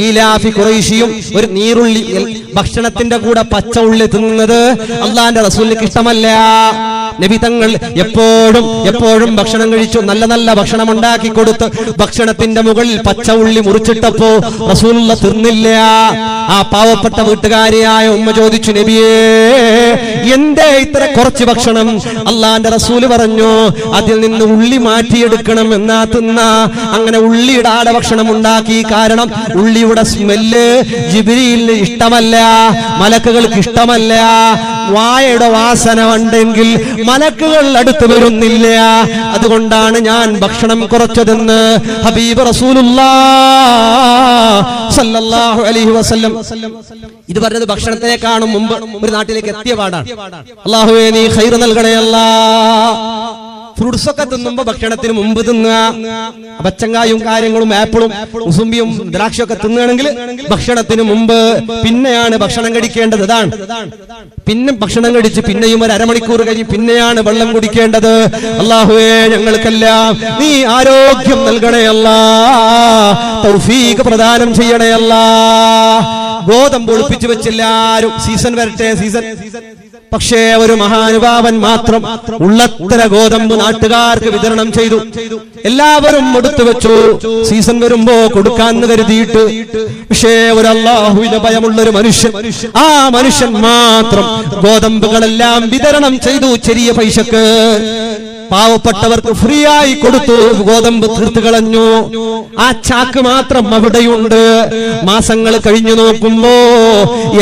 ഈലാഫി ഖുറൈശിയും ഒരു നീറുള്ളി ഭക്ഷണത്തിന്റെ കൂടെ പച്ച ഉള്ളി തിന്നുന്നത് അള്ളാന്റെ റസൂലിന് ഇഷ്ടമല്ല. നബി തങ്ങൾ എപ്പോഴും ഭക്ഷണം കഴിച്ചു, നല്ല നല്ല ഭക്ഷണം ഉണ്ടാക്കി കൊടുത്ത് ഭക്ഷണത്തിന്റെ മുകളിൽ പച്ച ഉള്ളി മുറിച്ചിട്ടപ്പോ റസൂലുള്ള തിന്നില്ല. ആ പാവപ്പെട്ട വീട്ടുകാരിയായ ഉമ്മ ചോദിച്ചു, നബിയേ എന്തേ ഇത്ര കുറച്ച് ഭക്ഷണം? അള്ളാന്റെ റസൂല് പറഞ്ഞു, അതിൽ നിന്ന് ഉള്ളി മാറ്റിയെടുക്കണം എന്നാ തിന്ന. അങ്ങനെ ഉള്ളിയുടെ ആടെ ഭക്ഷണം ഉണ്ടാക്കി. കാരണം ഉള്ളിയുടെ സ്മെല്ല് ജിബ്രീലിന് ഇഷ്ടമല്ല, മലക്കുകൾക്ക് ഇഷ്ടമല്ല. വായയുടെ വാസന ഉണ്ടെങ്കിൽ മലക്കുകൾ അടുത്ത് വരുന്നില്ല. അതുകൊണ്ടാണ് ഞാൻ ഭക്ഷണം കുറച്ചതെന്ന് ഹബീബ് റസൂലുള്ളാഹ് സല്ലല്ലാഹു അലൈഹി വസല്ലം ഇത് പറഞ്ഞത് ഭക്ഷണത്തിനെ കാണും മുമ്പ് ഒരു നാട്ടിലേക്ക് എത്തിയ പാടാണ്. അല്ലാഹുവേ നീ ഖൈർ നൽകണേ അല്ലാഹ്. ഫ്രൂട്ട്സ് ഒക്കെ തിന്നുമ്പോ ഭക്ഷണത്തിന് മുമ്പ് തിന്നുക. പച്ചങ്കായും കാര്യങ്ങളും ആപ്പിളും മുസമ്പിയും ദ്രാക്ഷയൊക്കെ തിന്നുകയാണെങ്കിൽ ഭക്ഷണത്തിന് മുമ്പ്. പിന്നെയാണ് ഭക്ഷണം കഴിക്കേണ്ടത്. അതാണ്. പിന്നെ ഭക്ഷണം കഴിച്ച് പിന്നെയും ഒരു അരമണിക്കൂർ കഴിഞ്ഞ് പിന്നെയാണ് വെള്ളം കുടിക്കേണ്ടത്. അല്ലാഹുവേ ഞങ്ങൾക്കെല്ലാം നീ ആരോഗ്യം നൽകണേ അല്ലാഹ്, തൗഫീഖ് പ്രദാനം ചെയ്യണേ അല്ലാഹ്. ഗോതമ്പ് ഒളിപ്പിച്ചു വെച്ചെല്ലാരും സീസൺ വരട്ടെ സീസൺ. പക്ഷേ ഒരു മഹാനുഭാവൻ മാത്രം ഉള്ളത്ര ഗോതമ്പ് നാട്ടുകാർക്ക് വിതരണം ചെയ്തു. എല്ലാവരും എടുത്തു വെച്ചു, സീസൺ വരുമ്പോ കൊടുക്കാന്ന് കരുതിയിട്ട്. പക്ഷേ ഒരു അല്ലാഹുവിന്റെ ഭയമുള്ളൊരു മനുഷ്യൻ, ആ മനുഷ്യൻ മാത്രം ഗോതമ്പുകളെല്ലാം വിതരണം ചെയ്തു ചെറിയ പൈസക്ക്. പാവപ്പെട്ടവർക്ക് ഫ്രീ ആയി കൊടുത്തു. ഗോതമ്പ് തീർത്ത് കളഞ്ഞു. ആ ചാക്ക് മാത്രം അവിടെയുണ്ട്. മാസങ്ങൾ കഴിഞ്ഞു നോക്കുമ്പോ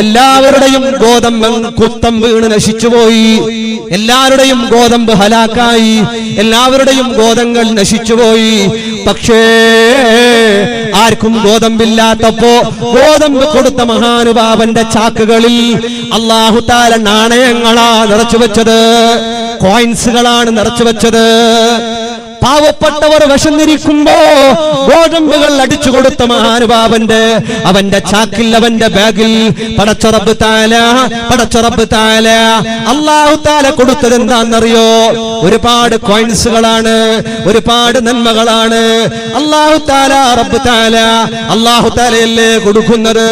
എല്ലാവരുടെയും ഗോതമ്പ് കുത്തം വീണ് നശിച്ചുപോയി. എല്ലാവരുടെയും ഗോതമ്പ് ഹലാക്കായി. എല്ലാവരുടെയും ഗോതമ്പുകൾ നശിച്ചുപോയി. പക്ഷേ ആർക്കും ഗോതമ്പില്ലാത്തപ്പോ ഗോതമ്പ് കൊടുത്ത മഹാനുഭാവന്റെ ചാക്കുകളിൽ അല്ലാഹു തആല നാണയങ്ങളാ നിറച്ചു വെച്ചത്, കോയിൻസുകളാണ് നിറച്ചു വെച്ചത്. പാവപ്പെട്ടവർ വിശന്നിരിക്കുമ്പോ ഗോതമ്പുകൾ അടിച്ചു കൊടുത്ത മഹാനുഭാവന്റെ അവന്റെ ചാക്കിൽ, അവന്റെ ബാഗിൽ പടച്ച റബ്ബ് തആല അല്ലാഹു തആല കൊടുത്തത് എന്താണെന്നറിയോ? ഒരുപാട് കോയിൻസുകളാണ്, ഒരുപാട് നന്മകളാണ്. അല്ലാഹു തആല റബ്ബ് തആല അല്ലാഹു തആലയല്ലേ കൊടുക്കുന്നത്.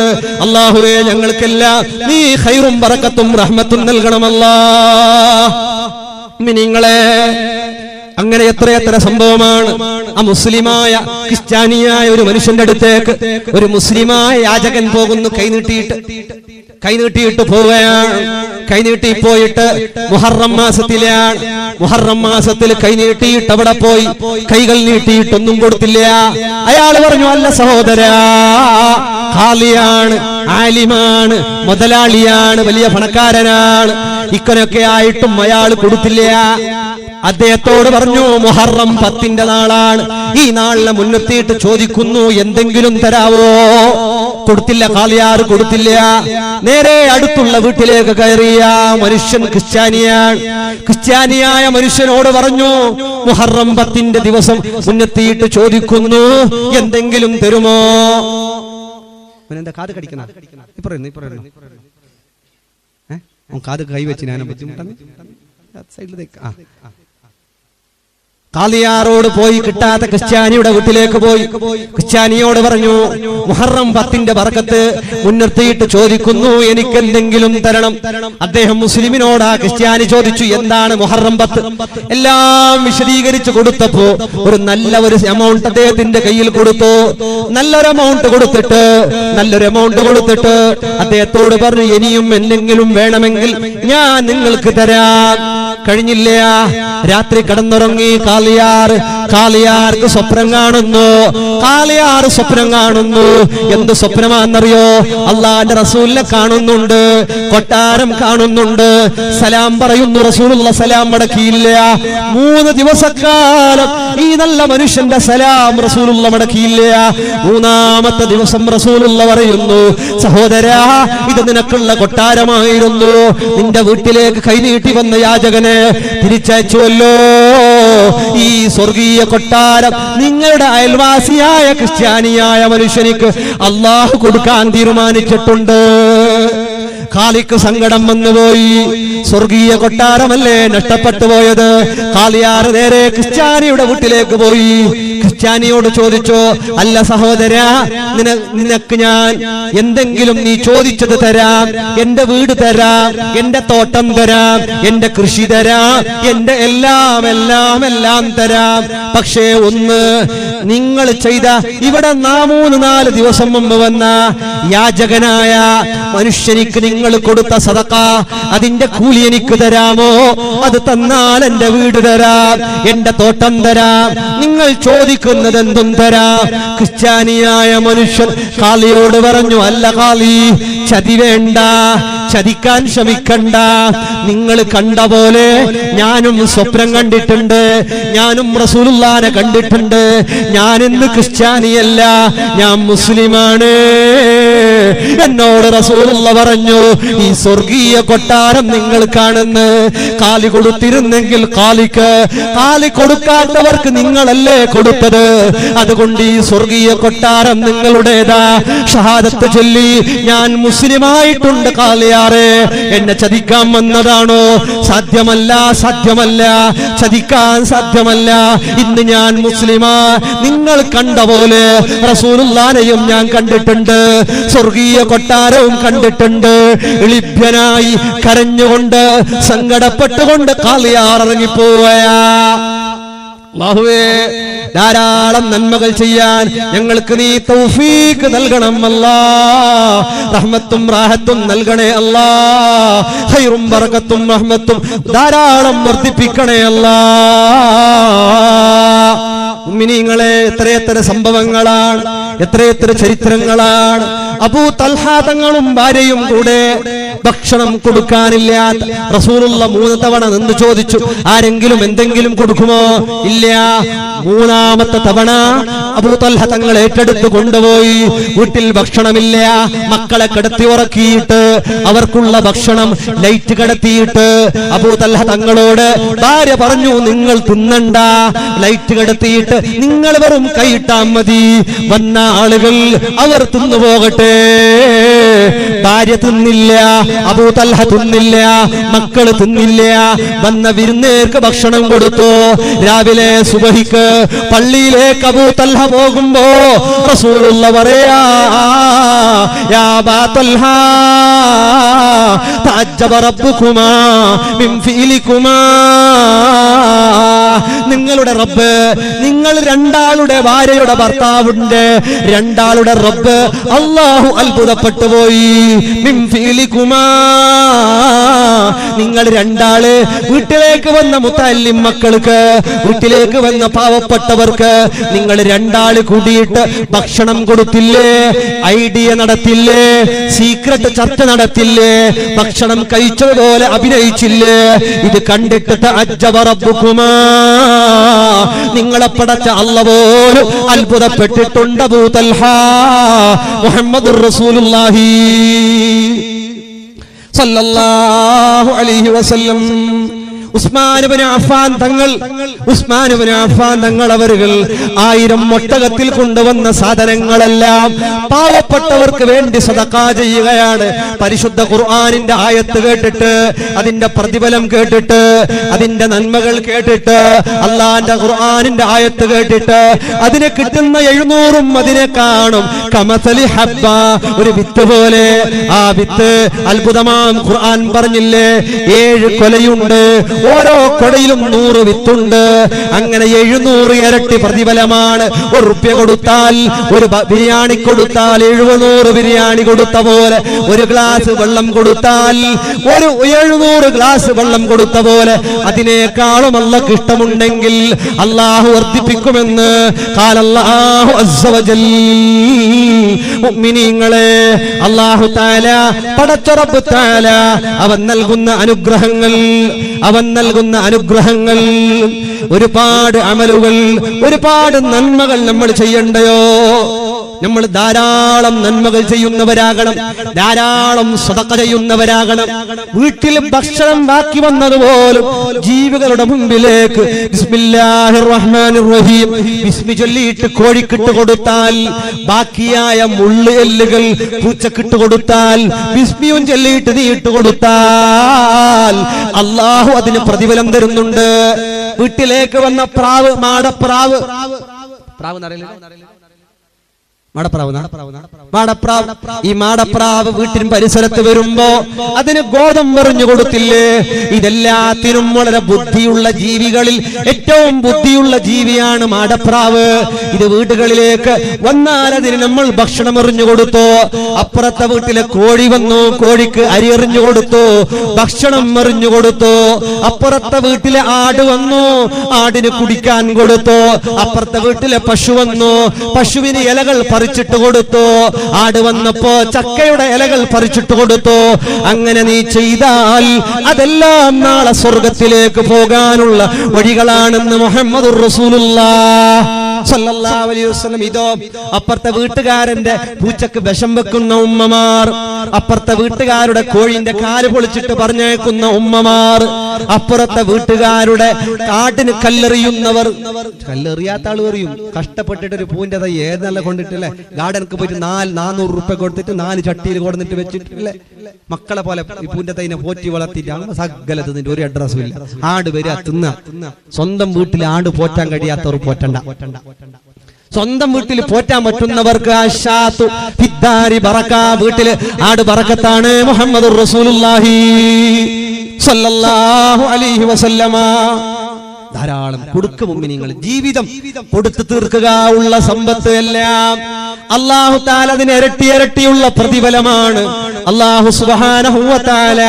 അല്ലാഹുവേ ഞങ്ങൾക്കെല്ലാം നീ ഖൈറും ബറക്കത്തും റഹ്മത്തും നൽകണമല്ലാഹ്. മുഅ്മിനീങ്ങളെ, അങ്ങനെ എത്രയെത്ര സംഭവമാണ്. ആ മുസ്ലിമായ ക്രിസ്ത്യാനിയായ ഒരു മനുഷ്യന്റെ അടുത്തേക്ക് ഒരു മുസ്ലിമായ യാചകൻ പോകുന്നു. കൈനീട്ടിയിട്ട് പോവുകയാണ്. കൈനീട്ടി പോയിട്ട് മുഹറം മാസത്തിലാണ്. മുഹറം മാസത്തിൽ കൈനീട്ടിയിട്ട് അവിടെ പോയി കൈകൾ നീട്ടിയിട്ടൊന്നും കൊടുത്തില്ല. അയാൾ പറഞ്ഞു, അല്ല സഹോദരാ, ഖാലിയാണ്, ആലിമാണ്, മുതലാളിയാണ്, വലിയ പണക്കാരനാണ്, ഇക്കനൊക്കെ ആയിട്ടും അയാൾ കൊടുത്തില്ല. അദ്ദേഹത്തോട് പറഞ്ഞു, മുഹറം 10 നാളാണ്, ഈ നാളിനെ മുൻനിർത്തിയിട്ട് ചോദിക്കുന്നു, എന്തെങ്കിലും തരാവോ? കൊടുത്തില്ല. ഖാലിയാർ കൊടുത്തില്ല. നേരെ അടുത്തുള്ള വീട്ടിലേക്ക് കയറിയ മനുഷ്യൻ ക്രിസ്ത്യാനിയായ മനുഷ്യനോട് പറഞ്ഞു, മുഹറം 10 ദിവസം മുൻനിർത്തിയിട്ട് ചോദിക്കുന്നു, എന്തെങ്കിലും തരുമോ? എന്താ കാത് കടിക്കുന്ന കാത് കൈവച്ച് ഞാൻ ബുദ്ധിമുട്ടാണ്. സൈഡിലേക്ക് ഖാലിയാറോട് പോയി കിട്ടാത്ത ക്രിസ്ത്യാനിയുടെ വീട്ടിലേക്ക് പോയി ക്രിസ്ത്യാനിയോട് പറഞ്ഞു, മുഹറം 10 ബർക്കത്ത് മുൻനിർത്തിയിട്ട് ചോദിക്കുന്നു, എനിക്കെന്തെങ്കിലും തരണം. അദ്ദേഹം മുസ്ലിമിനോട് ആ ക്രിസ്ത്യാനി ചോദിച്ചു, എന്താണ് മുഹറം 10? എല്ലാം വിശദീകരിച്ചു കൊടുത്തപ്പോ ഒരു നല്ല ഒരു എമൗണ്ട് അദ്ദേഹത്തിന്റെ കയ്യിൽ കൊടുത്തു. നല്ലൊരു എമൗണ്ട് കൊടുത്തിട്ട് അദ്ദേഹത്തോട് പറഞ്ഞു, ഇനിയും എന്തെങ്കിലും വേണമെങ്കിൽ ഞാൻ നിങ്ങൾക്ക് തരാം. കഴിഞ്ഞില്ല. രാത്രി കിടന്നുറങ്ങി ഖാലിയാർക്ക് സ്വപ്നം കാണുന്നു. എന്ത് സ്വപ്നമാണെന്നറിയോ? അള്ളാന്റെ റസൂലിനെ കാണുന്നുണ്ട്, കൊട്ടാരം കാണുന്നുണ്ട്, സലാം പറയുന്നു. റസൂലുള്ള സലാം മടക്കിയില്ല. 3 ദിവസക്കാലം ഈ നല്ല മനുഷ്യന്റെ സലാം റസൂലുള്ള മടക്കിയില്ല. 3-ാമത്തെ ദിവസം റസൂലുള്ള പറയുന്നു, സഹോദരാ, ഇത് നിനക്കുള്ള കൊട്ടാരമായിരുന്നു. നിന്റെ വീട്ടിലേക്ക് കൈനീട്ടി വന്ന യാചകനെ തിരിച്ചയച്ചുവല്ലോ. ഈ സ്വർഗീയ കൊട്ടാരം നിങ്ങളുടെ അയൽവാസിയായ ക്രിസ്ത്യാനിയായ മനുഷ്യനിക്ക് അള്ളാഹു കൊടുക്കാൻ തീരുമാനിച്ചിട്ടുണ്ട്. ഖാലിക്ക് സങ്കടം വന്നുപോയി. സ്വർഗീയ കൊട്ടാരമല്ലേ നഷ്ടപ്പെട്ടു പോയത്. ഖാലിയാർ നേരെ ക്രിസ്ത്യാനിയുടെ വീട്ടിലേക്ക് പോയി. ക്രിസ്ത്യാനിയോട് ചോദിച്ചു, അല്ല സഹോദര, നിനക്ക് ഞാൻ എന്തെങ്കിലും നീ ചോദിച്ചത് തരാം, എന്റെ വീട് തരാം, എന്റെ തോട്ടം തരാം, എന്റെ കൃഷി തരാം, എന്റെ എല്ലാം എല്ലാം എല്ലാം തരാം. പക്ഷേ ഒന്ന്, നിങ്ങൾ ചെയ്ത ഇവിടെ 3-4 ദിവസം മുമ്പ് വന്ന യാചകനായ മനുഷ്യനിക്ക് നിങ്ങൾ കൊടുത്ത സദഖ, അതിന്റെ കൂലി എനിക്ക് തരാമോ? അത് തന്നാൽ എന്റെ വീട് തരാം, എന്റെ തോട്ടം തരാം, നിങ്ങൾ ചോദിക്കുന്നത് എന്തും തരാം. ക്രിസ്ത്യാനിയായ മനുഷ്യൻ ഖാലിയോട് പറഞ്ഞു, അല്ല ഖാലി, ചതി വേണ്ട, ചതിക്കാൻ ശ്രമിക്കണ്ട. നിങ്ങൾ കണ്ട പോലെ ഞാനും സ്വപ്നം കണ്ടിട്ടുണ്ട്, ഞാനും റസൂലുള്ളാഹിനെ കണ്ടിട്ടുണ്ട്. ഞാൻ ഇന്ന് ക്രിസ്ത്യാനിയല്ല, ഞാൻ മുസ്ലിമാണ്. എന്നോട് റസൂലുള്ളാഹി പറഞ്ഞു, ഈ സ്വർഗീയ കൊട്ടാരം നിങ്ങൾ കാണുന്ന കാലി കൊടുത്തിരുന്നെങ്കിൽ കാലി കൊടുക്കാത്തവർക്ക് നിങ്ങളല്ലേ കൊടുത്തത്. അതുകൊണ്ട് ഈ സ്വർഗീയ കൊട്ടാരം നിങ്ങളുടേതാ. ഷഹാദത്ത് ചൊല്ലി ഞാൻ മുസ്ലിമായിട്ടുണ്ട് കാലിയാറെ. എന്നെ ചതിക്കാൻ വന്നതാണോ? സാധ്യമല്ല, സാധ്യമല്ല, ചതിക്കാൻ സാധ്യമല്ല. ഇന്ന് ഞാൻ മുസ്ലിമാ. നിങ്ങൾ കണ്ട പോലെ റസൂലുള്ളാഹിനെയും ഞാൻ കണ്ടിട്ടുണ്ട്, സ്വർഗീയ കൊട്ടാരവും കണ്ടിട്ടുണ്ട്. എളിഭ്യനായി കരഞ്ഞുകൊണ്ട് സങ്കടപ്പെട്ടുകൊണ്ട് ഖാലിയാർ ഇറങ്ങിപ്പോവുകയാ. അല്ലാഹുവേ, ധാരാളം നന്മകൾ ചെയ്യാൻ ഞങ്ങൾക്ക് നീ തൗഫീഖ് നൽകണം അല്ലാഹ്. റഹ്മത്തും റാഹത്തും നൽകണേ അല്ലാഹ്. ഖൈറും ബറകത്തും റഹ്മത്തും ധാരാളം വർദ്ധിപ്പിക്കണേ അല്ലാഹ്. മുഅ്മിനീങ്ങളെ, എത്രയെത്ര സംഭവങ്ങളാണ്, എത്രയെത്ര ചരിത്രങ്ങളാണ്. അബൂ തൽഹ തങ്ങളും ഭാര്യയും കൂടെ ഭക്ഷണം കൊടുക്കാനില്ലാത്ത റസൂലുള്ള 3 തവണ നിന്ന് ചോദിച്ചു, ആരെങ്കിലും എന്തെങ്കിലും കൊടുക്കുമോ? ഇല്ല. 3ാമത്തെ തവണ അബൂ തൽഹ തങ്ങൾ ഏറ്റെടുത്ത് കൊണ്ടുപോയി. വീട്ടിൽ ഭക്ഷണമില്ല. മക്കളെ കിടത്തി ഉറക്കിയിട്ട് അവർക്കുള്ള ഭക്ഷണം ലൈറ്റ് കിടത്തിയിട്ട് അബൂ തൽഹ തങ്ങളോട് ഭാര്യ പറഞ്ഞു, നിങ്ങൾ തിന്നണ്ട, ലൈറ്റ് കിടത്തിയിട്ട് നിങ്ങൾ വെറും കൈയിട്ടാ മതി. വന്ന ആളുകൾ അവർ തിന്നുപോകട്ടെ. ഭാര്യ തിന്നില്ല, അബൂ തൽഹ തിന്നില്ല, മക്കള് തിന്നില്ല. വന്ന വിരുന്നേർക്ക് ഭക്ഷണം കൊടുത്തു. രാവിലെ സുബഹിക്ക് പള്ളിയിലേക്ക് അബൂ തൽഹ പോകുമ്പോ റസൂലുള്ളാഹി പറയാ, യാ അബാ തൽഹ തഅജ്ജബ റബ്ബുകുമാ മിൻ ഫീലികുമാ. നിങ്ങളുടെ റബ്ബ്, നിങ്ങൾ രണ്ടാളുടെ ഭാര്യയുടെ ഭർത്താവിന്റെ രണ്ടാളുടെ റബ്ബ് അല്ലാഹു അത്ഭുതപ്പെട്ടു പോയി. മിൻ ഫീലികുമാ, നിങ്ങൾ രണ്ടാള് വീട്ടിലേക്ക് വന്ന മുത്തല്ലിം മക്കൾക്ക്, വീട്ടിലേക്ക് വന്ന പാവപ്പെട്ടവർക്ക് നിങ്ങൾ രണ്ടാള് കൂടിയിട്ട് ഭക്ഷണം കൊടുത്തില്ലേ? ഐഡിയ നടത്തില്ലേ? സീക്രട്ട് ചർച്ച നടത്തില്ലേ? ഭക്ഷണം കഴിച്ചതുപോലെ അഭിനയിച്ചില്ലേ? ഇത് കണ്ടിട്ട് തഅജ്ജബ റബ്ബുകുമാ, നിങ്ങളെ പടച്ച അല്ലാഹു പോലും അത്ഭുതപ്പെട്ടിട്ടുണ്ട്. അബൂ തൽഹ മുഹമ്മദുർ റസൂലുള്ളാഹി സല്ലല്ലാഹു അലൈഹി വസല്ലം. ഉസ്മാൻ ഇബ്നു അഫ്ഫാൻ തങ്ങൾ അവരുകൾ 1000 ഒട്ടകത്തിൽ കൊണ്ടുവന്ന സാധനങ്ങളെല്ലാം പാവപ്പെട്ടവർക്ക് വേണ്ടി സദഖ ചെയ്യുകയാണ്. പരിശുദ്ധ ഖുർആനിന്റെ ആയത്ത് കേട്ടിട്ട്, അതിന്റെ പ്രതിഫലം കേട്ടിട്ട്, അതിന്റെ നന്മകൾ കേട്ടിട്ട്, അള്ളാന്റെ ഖുർആനിന്റെ ആയത്ത് കേട്ടിട്ട് അതിനെ കിട്ടുന്ന 700ഉം അതിനെ കാണും. കമസലി ഹബ്ബ, ഒരു വിത്ത് പോലെ. ആ വിത്ത് അത്ഭുതമാം. ഖുർആൻ പറഞ്ഞില്ലേ, 7 കൊലയുണ്ട്, ഓരോ കൊടയിലും 100 വിത്തുണ്ട്. അങ്ങനെ 700 ഇരട്ടി പ്രതിഫലമാണ്. 1 റുപ്യ കൊടുത്താൽ, ഒരു ബിരിയാണി കൊടുത്താൽ 700 ബിരിയാണി കൊടുത്ത പോലെ, ഒരു ഗ്ലാസ് വെള്ളം കൊടുത്താൽ 700 ഗ്ലാസ് വെള്ളം കൊടുത്ത പോലെ. അതിനേക്കാളും അല്ലാഹുവിന് ഇഷ്ടമുണ്ടെങ്കിൽ അല്ലാഹു വർദ്ധിപ്പിക്കുമെന്ന് ഖാലല്ലാഹു അസ്സ വജൽ. മുഅ്മിനീങ്ങളെ, അല്ലാഹു തആല പടച്ച റബ്ബ് തആല അവൻ നൽകുന്ന അനുഗ്രഹങ്ങൾ, ഒരുപാട് അമലുകൾ, ഒരുപാട് നന്മകൾ നമ്മൾ ചെയ്യണ്ടയോ? നമ്മൾ ധാരാളം നന്മകൾ ചെയ്യുന്നവരാകണം, ധാരാളം സദഖ ചെയ്യുന്നവരാകണം. വീട്ടിൽ ഭക്ഷണം ബാക്കി വന്നതുപോലും ജീവികളുടെ മുമ്പിലേക്ക് ബിസ്മില്ലാഹിർ റഹ്മാനിർ റഹീം ബിസ്മി ചൊല്ലിയിട്ട് കോഴിക്കിട്ട് കൊടുത്താൽ, ബാക്കിയായ മുള്ള് എല്ലുകൾ പൂച്ചക്കിട്ട് കൊടുത്താൽ, ബിസ്മിയും ചൊല്ലിയിട്ട് നീ ഇട്ട് കൊടുത്താൽ അല്ലാഹു അതിന് പ്രതിഫലം തരുന്നുണ്ട്. വീട്ടിലേക്ക് വന്ന പ്രാവ്, മാടപ്രാവ്, ഈ മാടപ്രാവ് വീട്ടിൻ പരിസരത്ത് വരുമ്പോ അതിന് ഗോതമ്പ് എറിഞ്ഞു കൊടുത്തില്ലേ? ഇതെല്ലാത്തിനും വളരെ ബുദ്ധിയുള്ള ജീവികളിൽ ഏറ്റവും ബുദ്ധിയുള്ള ജീവിയാണ് മാടപ്രാവ്. ഇത് വീടുകളിലേക്ക് വന്നാൽ അതിന് നമ്മൾ ഭക്ഷണം എറിഞ്ഞു കൊടുത്തു. അപ്പുറത്തെ വീട്ടിലെ കോഴി വന്നു, കോഴിക്ക് അരി എറിഞ്ഞു കൊടുത്തു, ഭക്ഷണം എറിഞ്ഞു കൊടുത്തു. അപ്പുറത്തെ വീട്ടിലെ ആട് വന്നു, ആടിന് കുടിക്കാൻ കൊടുത്തു. അപ്പുറത്തെ വീട്ടിലെ പശു വന്നു, പശുവിന് ഇലകൾ പറിച്ചിട്ട് കൊടുത്തു. ആട് വന്നപ്പോ ചക്കയുടെ ഇലകൾ പറിച്ചിട്ട് കൊടുത്തു. അങ്ങനെ നീ ചെയ്താൽ അതെല്ലാം നാളെ സ്വർഗത്തിലേക്ക് പോകാനുള്ള വഴികളാണെന്ന് മുഹമ്മദുർ റസൂലുള്ളാഹ് സല്ലല്ലാഹു അലൈഹി വസല്ലം. ഇതോ അപ്പുറത്തെ വീട്ടുകാരന്റെ പൂച്ചക്ക് വിഷം വെക്കുന്ന ഉമ്മമാർ, അപ്പുറത്തെ വീട്ടുകാരുടെ കോഴിന്റെ കാല് പൊളിച്ചിട്ട് പറഞ്ഞേക്കുന്ന ഉമ്മമാർ, അപ്പുറത്തെ വീട്ടുകാരുടെ കാട്ടിന് കല്ലെറിയുന്നവർ. കല്ലെറിയാത്ത ആൾ എറിയും. കഷ്ടപ്പെട്ടിട്ട് ഒരു പൂവിന്റെ തൈ ഏതെല്ല കൊണ്ടിട്ടില്ലേ, ഗാർഡനക്ക് പോയിട്ട് 400 രൂപ കൊടുത്തിട്ട് 4 ചട്ടിയിൽ കൊടുത്തിട്ട് വെച്ചിട്ടില്ലേ, മക്കളെ പോലെ ഈ പൂവിന്റെ തൈനെ പോറ്റി വളർത്തിയിട്ടാണ് സകലത്ത് നിന്റെ ഒരു അഡ്രസ്സും ഇല്ല. ആട് വരിക തിന്ന. സ്വന്തം വീട്ടിൽ ആട് പോറ്റാൻ കഴിയാത്തവർ പോറ്റണ്ട. സ്വന്തം വീട്ടിൽ പോറ്റാൻ പറ്റുന്നവർക്ക് ആശാത്തു ഫിദ്ദാരി ബറക, വീട്ടില് ആട് ബറക്കത്താണ്. മുഹമ്മദുർ റസൂലുള്ളാഹി സ്വല്ലല്ലാഹു അലൈഹി വസല്ലമ. ധാരാളം കൊടുക്ക് മുഅ്മിനീങ്ങൾ, ജീവിതം കൊടുത്തു തീർക്കുക ഉള്ള സമ്പത്ത് എല്ലാം അല്ലാഹു തആല അതിന് ഇരട്ടി ഇരട്ടിയുള്ള പ്രതിഫലമാണ്. അല്ലാഹു സുബ്ഹാനഹു വ തആല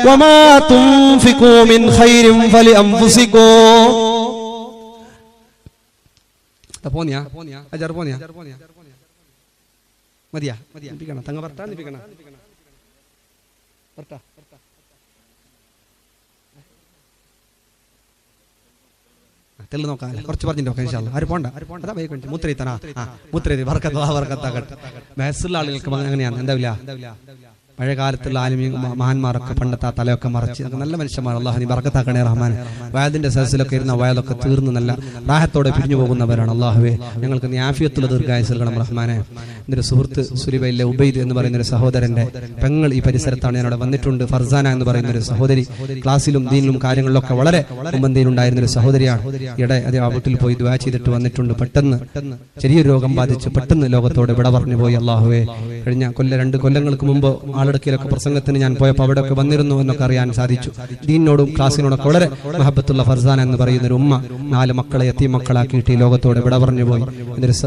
വമാ തുൻഫിഖൂ മിൻ ഖൈരിൻ ഫലി അൻഫുസികും. പോന്നിയാ അജർ പോന്നിയാ മതിയാ നിപ്പിക്കണം തങ്ങ വർത്താ നിപ്പിക്കണം വർത്താ തെല്ല് നോക്കാം. കുറച്ച് പറഞ്ഞിട്ട് നോക്കാം ഇൻഷാ അല്ലാഹ്. ആര് പോണ്ട അതാ ബൈക്ക് മുത്രയിത്തനാ മുത്രയി വർക്കത്താകട്ടെ. വയസ്സുള്ള ആളുകൾക്ക് അങ്ങനെയാണ്. എന്താവില്ല പഴയ കാലത്തുള്ള ആലിമീ മഹാന്മാരൊക്കെ പണ്ടത്തെ തലയൊക്കെ മറച്ച് നല്ല മനുഷ്യന്മാർ. അല്ലാഹു നീ ബർക്കത്താക്കണേ റഹ്മാൻ. വയദിന്റെ സദസ്സിലൊക്കെ ഇരുന്ന വയലൊക്കെ തീർന്ന് നല്ല റാഹത്തോടെ പിരിഞ്ഞു പോകുന്നവരാണ്. അല്ലാഹുവേ ഞങ്ങൾക്ക് നീ ആഫിയത്തുള്ള ദീർഘായുസ്സ് നൽകണം റഹ്മാനെ. എൻ്റെ സുഹൃത്ത് സുലിബയിലെ ഉബൈദ് എന്ന് പറയുന്ന ഒരു സഹോദരന്റെ പെങ്ങൾ ഈ പരിസരത്താണ്. ഞാൻ അവിടെ വന്നിട്ടുണ്ട്. ഫർസാന എന്ന് പറയുന്ന ഒരു സഹോദരി, ക്ലാസ്സിലും ദീനിലും കാര്യങ്ങളിലൊക്കെ വളരെ മുമ്പന്തിയിലുണ്ടായിരുന്ന ഒരു സഹോദരിയാണ്. ഇവിടെ അതേ ആ വീട്ടിൽ പോയി ദുആ ചെയ്തിട്ട് വന്നിട്ടുണ്ട്. പെട്ടെന്ന് ചെറിയൊരു രോഗം ബാധിച്ച് പെട്ടെന്ന് ലോകത്തോട് വിട പറഞ്ഞു പോയി. അല്ലാഹുവേ കഴിഞ്ഞ 2 കൊല്ലങ്ങൾക്ക് മുമ്പ് ആളടക്കിലൊക്കെ പ്രസംഗത്തിന് ഞാൻ പോയപ്പോൾ അവിടെയൊക്കെ വന്നിരുന്നു എന്നൊക്കെ അറിയാൻ സാധിച്ചു. ദീനിനോടും ക്ലാസ്സിനോടൊക്കെ വളരെ മഹബത്തുള്ള ഫർസാന എന്ന് പറയുന്ന ഒരു ഉമ്മ 4 മക്കളെ യതീം മക്കളാക്കിയിട്ട് ലോകത്തോട് വിട പറഞ്ഞു പോയി.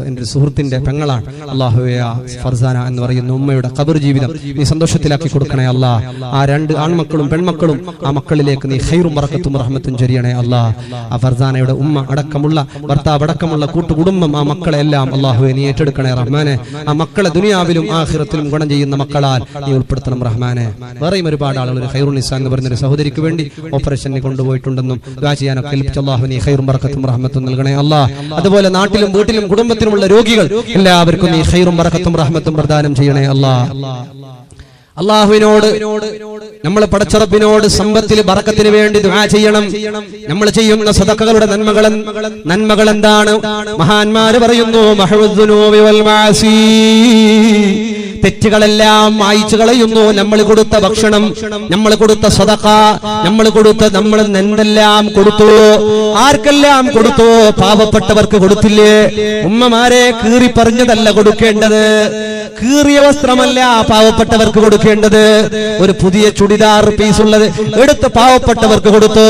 എൻ്റെ സുഹൃത്തിന്റെ പെങ്ങളാണ്. അല്ലാഹുവേ ആ ഫർസാന എന്ന് പറയുന്ന ഉമ്മയുടെ ഖബർ ജീവിതം നീ സന്തോഷത്തിലാക്കി കൊടുക്കണേ അല്ലാഹ്. ആ 2 ആൺമക്കളും പെൺമക്കളും ആ മക്കളിലേക്ക് നീ ഖൈറും ബറക്കത്തും റഹ്മത്തും ചൊരിയണേ അല്ലാഹ്. ആ ഫർസാനയുടെ ഉമ്മ അടക്കമുള്ള ഭർത്താവ് അടക്കമുള്ള കൂട്ടുകുടുംബം ആ മക്കളെ എല്ലാം അല്ലാഹുവേ നീ ഏറ്റെടുക്കണേ റഹ്മാനെ. ആ മക്കളെ ദുനിയാവിലും ആഖിറത്തിലും ഗുണം ചെയ്യുന്ന മക്കളാൽ നീ ഉൾപ്പെടുത്തണം റഹ്മാനെ. വേറെയും ഒരുപാട് ആളുകൾ ഖൈറുൻ നിസാ എന്ന് പറയുന്ന ഒരു സഹോദരിക്ക് വേണ്ടി ഓപ്പറേഷന് കൊണ്ടുപോയിട്ടുണ്ടെന്നും ദുആ ചെയ്യാനൊക്കെ ഏൽപ്പിച്ച അല്ലാഹു നീ ഖൈറും ബറക്കത്തും റഹ്മത്തും നൽകണേ അല്ലാഹ്. അതുപോലെ നാട്ടിലും വീട്ടിലും കുടുംബത്തിലുമുള്ള രോഗികൾ എല്ലാവർക്കും നീ ഖൈറും ബറക്കത്തും റഹ്മത്തും പ്രദാനം ചെയ്യണേ അല്ലാഹ്. അല്ലാഹുവിനോട് നമ്മൾ പടച്ചറബിനോട് സമ്പത്തിൽ ബറക്കത്തിന് വേണ്ടി ദുആ ചെയ്യണം. നമ്മൾ ചെയ്യുന്ന സദഖകളുടെ നന്മകൾ എന്താണ്? മഹാന്മാര് പറയുന്നു മഹ്വുദ്ദുനൂബി വൽ മാസി, തെറ്റുകളെല്ലാം മായ്ച്ചു കളയുന്നു. നമ്മൾ കൊടുത്ത ഭക്ഷണം, നമ്മൾ കൊടുത്ത സദഖ, നമ്മൾ എന്തെല്ലാം കൊടുത്തു, ആർക്കെല്ലാം കൊടുത്തു? പാവപ്പെട്ടവർക്ക് കൊടുത്തില്ലേ? ഉമ്മമാരെ കീറി പറഞ്ഞതല്ല കൊടുക്കേണ്ടത്, കീറിയ വസ്ത്രമല്ല പാവപ്പെട്ടവർക്ക് കൊടുക്കേണ്ടത്. ഒരു പുതിയ ചുടിദാർ പീസുള്ളത് എടുത്ത് പാവപ്പെട്ടവർക്ക് കൊടുത്തു.